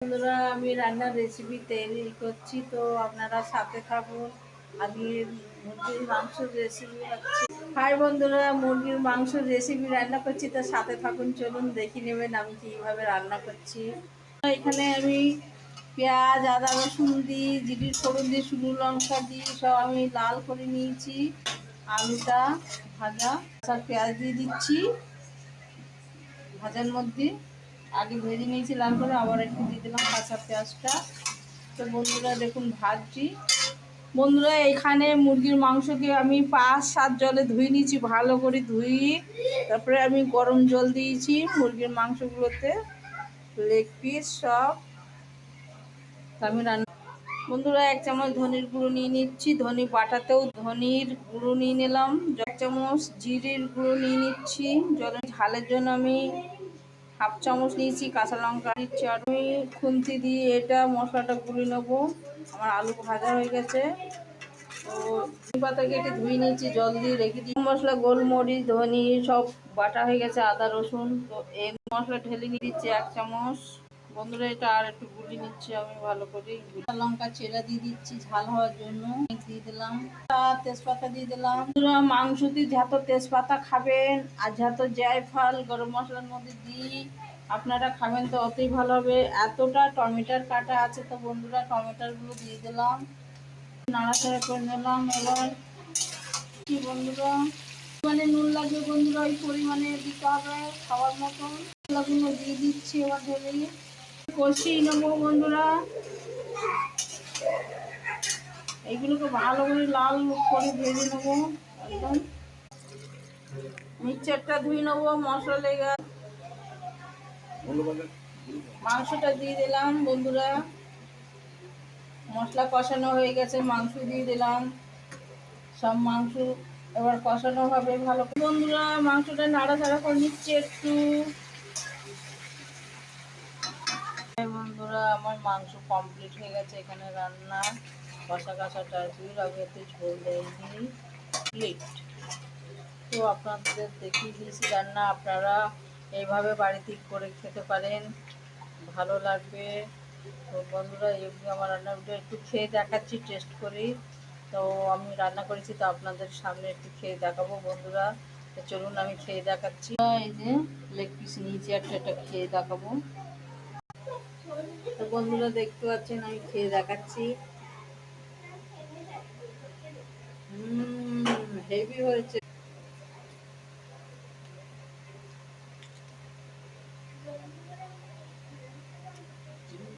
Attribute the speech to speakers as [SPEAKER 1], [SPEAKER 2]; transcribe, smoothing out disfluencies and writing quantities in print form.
[SPEAKER 1] বন্ধুরা, আমি রান্নার রেসিপি তৈরি করছি, তো আপনারা সাথে থাকুন। আজকে মুরগির মাংসের রেসিপি হচ্ছে। হাই বন্ধুরা, মুরগির মাংসের রেসিপি রান্না করছি, তো সাথে থাকুন। চলুন দেখে নেবেন আমি কীভাবে রান্না করছি। এখানে আমি পেঁয়াজ, আদা, রসুন দিই, জিরির ফোড়ন দিয়ে, শুকনো লঙ্কা দিই, সব আমি লাল করে নিয়েছি। আলুটা ভাজা, পেঁয়াজ দিয়ে দিচ্ছি ভাজার মধ্যে। আগে ভেজে নিয়েছি লাল করে, আবার একটু দিয়ে দিলাম কাঁচা পেঁয়াজটা। তো বন্ধুরা দেখুন ভাজছি। বন্ধুরা, এখানে মুরগির মাংসকে আমি 5-7 জলে ধুয়ে নিয়েছি, ভালো করে ধুই। তারপরে আমি গরম জল দিয়েছি মুরগির মাংসগুলোতে, লেগ পিস সব। আমি রান্না বন্ধুরা 1 চামচ ধনির গুঁড়ো নিয়ে নিচ্ছি, ধনে বাটাতেও ধনির গুঁড়ো নিয়ে নিলাম। 1 চামচ জিরের গুঁড়ো নিয়ে নিচ্ছি। জলের ঝালের জন্য আমি 1/2 চামচ নিয়েছি। কাঁচা লঙ্কা দিচ্ছি, আর আমি খুন্তি দিয়ে এটা মশলাটা গুলে নেবো। আমার আলু ভাজা হয়ে গেছে, তো পাতা কেটে ধুয়ে নিয়েছি, জল দিয়ে রেখে দিই। মশলা গোলমরিচ ধনি সব বাটা হয়ে গেছে, আদা রসুন। তো এই মশলা ঢেলে নিয়ে দিচ্ছি 1 চামচ। বন্ধুরা, এটা আর একটু গুলি নিচ্ছি আমি ভালো করে। লঙ্কা চেরা দিয়ে দিচ্ছি ঝাল হওয়ার জন্য, দিয়ে দিলাম। তেজপাতা দিয়ে দিলাম। মাংসতে যত তেজপাতা খাবেন আর যত জায়ফল গরম মশলার মধ্যে দিই আপনারা খাবেন, তো অতই ভালো হবে। এতটা টমেটোর কাটা আছে, তো বন্ধুরা টমেটোগুলো দিয়ে দিলাম, নাড়াচাড়া করে নিলাম। এবার কি বন্ধুরা, মানে নুন লাগবে বন্ধুরা, ওই পরিমাণে দিতে হবে খাওয়ার মতন। মশলাগুলো দিয়ে দিচ্ছি, এবার ঢেলে কষিয়ে নেবো বন্ধুরা। এইগুলোকে ভালো করে লাল করে ভেজে নেবো একদম। মিক্সচারটা ধুয়ে নেবো, মশলা লেগে। মাংসটা দিয়ে দিলাম বন্ধুরা, মশলা কষানো হয়ে গেছে, মাংস দিয়ে দিলাম। সব মাংস এবার কষানো হবে ভালো বন্ধুরা। মাংসটা নাড়াচাড়া করে নিচ্ছে একটু। বন্ধুরা, আমার মাংস কমপ্লিট হয়ে গেছে এখানে রান্না। কষা কষাটা আমি একটু ঝোল দেয়নি, প্লেট। তো আপনাদের দেখিয়ে দিয়েছি রান্না, আপনারা এইভাবে বাড়িতে করে খেতে পারেন, ভালো লাগবে। তো বন্ধুরা, এমনি আমার রান্নাটা একটু খেয়ে দেখাচ্ছি টেস্ট করি। তো আমি রান্না করেছি, তো আপনাদের সামনে একটু খেয়ে দেখাবো বন্ধুরা। তো চলুন আমি খেয়ে দেখাচ্ছি। এই যে লেগ পিস নিয়েছি একটা, এটা খেয়ে দেখাবো। তো বন্ধুরা দেখতে পাচ্ছেন আমি খেয়ে দেখাচ্ছি। হেভি হয়েছে